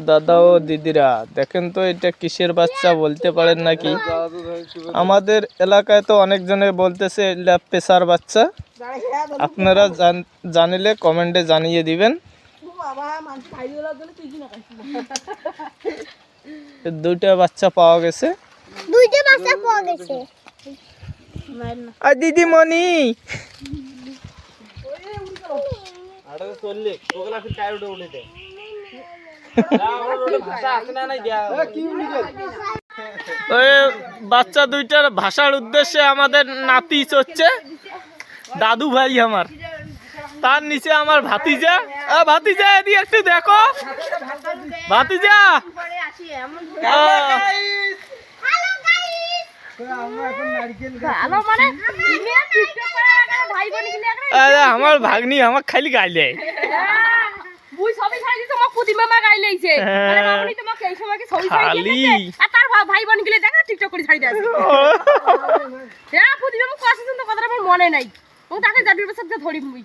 দাদা ও দিদিরা দেখেন তো এটা কিসের বাচ্চা বলতে পারেন নাকি? আমাদের এলাকায় তো অনেকজনে বলতেছে এটা পেশার বাচ্চা। আপনারা জানিলে কমেন্টে জানিয়ে দিবেন। দুইটা বাচ্চা পাওয়া গেছে। আর দিদিমণি বাচ্চা দুইটার ভাষার উদ্দেশ্যে আমাদের নাতি হচ্ছে দাদু ভাই আমার, তার নিচে আমার ভাতিজা। ভাতিজা এদিকে একটু দেখো, ভাতিজা আমার ভাগ্নি আমার খালি গাইলে মনে নাই ও তাকে জাদুর পেছাদ ধরি মুই